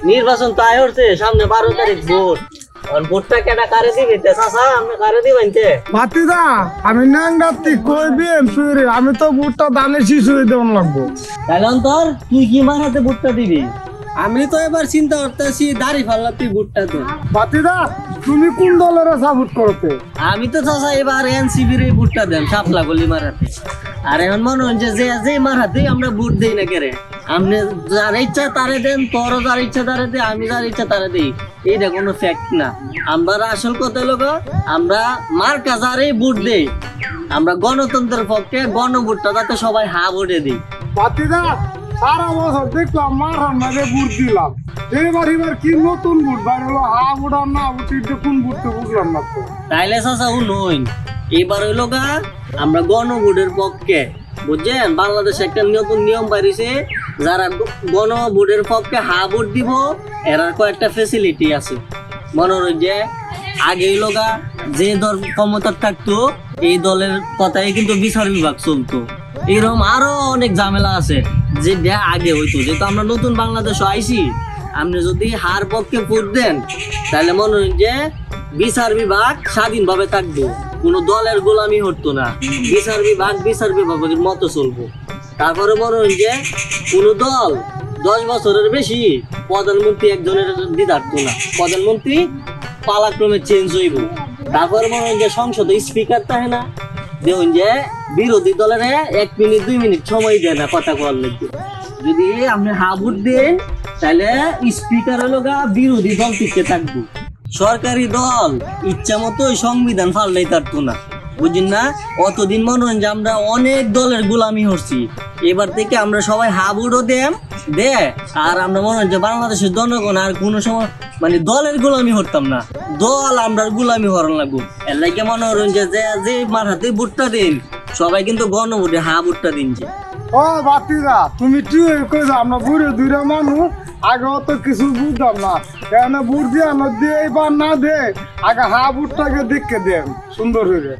নির্বাচন তো আয় হচ্ছে সামনে 12 তারিখ ভোট। ভোটটা কেটা কারে দিবি চাচা? আপনি কারে দিবেন? ভাতিদা আমি নাঙ্গাতি কই বিএমপি রে, আমি তো ভোটটা দানে শিশু দেওয়ান লাগবো। তাহলে অন্তর তুই কি মার হাতে ভোটটা দিবি? আমি তো এবার চিন্তা করতেছি দাড়ি ফাল্লা তুই ভুট্টা তো। ভাতিদা তুমি কোন দলের সাপোর্ট করতে? আমি তো চাচা এবার এনসিবির এই ভোটটা দেন সাপলা গলি মারাতে। আর এখন মনে হচ্ছে যে যে মারাতে আমরা ভোট দেই না কেরে, আপনি যার ইচ্ছা তারে দেন, তোরও যার ইচ্ছা তারে দে, আমি যার ইচ্ছা তারে দিই, এইটা কোনো ফ্যাক্ট না। আমরা আসল কথা লোক আমরা মার্কা যারে ভোট দেই, আমরা গণতন্ত্রের পক্ষে গণভোটটা যাতে সবাই হা ভোটে দিই। ভাতিদা সারা বছর দেখলাম মারান মাঝে ভোট দিলাম, এবার কি নতুন ভোট বাইরে হলো? হা ভোট আর না ভোট কোন ভোটতে বুঝলাম না তো। তাইলে চাচা নইন এবার হইলো গা আমরা গণভোটের পক্ষে, বুঝছেন? বাংলাদেশে একটা নতুন নিয়ম বাড়িছে, যারা গণভোটের পক্ষে হা ভোট দিব এর কয়েকটা ফেসিলিটি আছে। মনে হয় যে আগে হইলো গা যে দল ক্ষমতা থাকতো এই দলের কথাই কিন্তু বিচার বিভাগ চলতো। এরকম আরো অনেক ঝামেলা আছে যেটা আগে হইতো। যেহেতু আমরা নতুন বাংলাদেশ আইছি, আপনি যদি হার পক্ষে ভোট দেন তাহলে মনে হয় যে বিচার বিভাগ স্বাধীনভাবে থাকবো, কোনো দলের গোলামি হতো না, বিচার বিভাগের মতো চলবো। তারপরে মনে হয় যে কোনো দল 10 বছরের বেশি প্রধানমন্ত্রী একজনের দিতে পারতো না, প্রধানমন্ত্রী পালাক্রমে চেঞ্জ হইব। তারপরে মনে হয় যে সংসদে স্পিকার থাকে না, দেখুন যে বিরোধী দলের 1 মিনিট 2 মিনিট সময় দেয় না কথা বলার লাগবে। যদি আপনি হা ভোট দেন তাহলে স্পিকার হলো গা বিরোধী দল টিকে থাকবো। সরকারি দল ইচ্ছা মতো সংবিধান ফাললেই পারতো না, বুঝলেন না? অতদিন মনে হয় যে আমরা অনেক দলের গোলামি হচ্ছি, এবার থেকে আমরা সবাই হা ভোটও দে আর আমরা মনে হয় যে বাংলাদেশের জনগণ আর কোনো সময় মানে দলের গোলামি হতাম না, দল আমরা গোলামি হরণ লাগবো। এর লাগে মনে হয় যে যে মার হাতে ভোটটা দিন সবাই কিন্তু গণভোটে হা ভোটটা দিনছে। ও ভাতিদা তুমি ঠিক কইছো, আমরা বুড়ে দুইটা মানুষ আগে অত কিছু বুঝতাম না, কেন ভোট দিয়ে আমরা দিয়ে এবার না দে, আগে হা ভোটটাকে দেখে দেন সুন্দর হয়ে।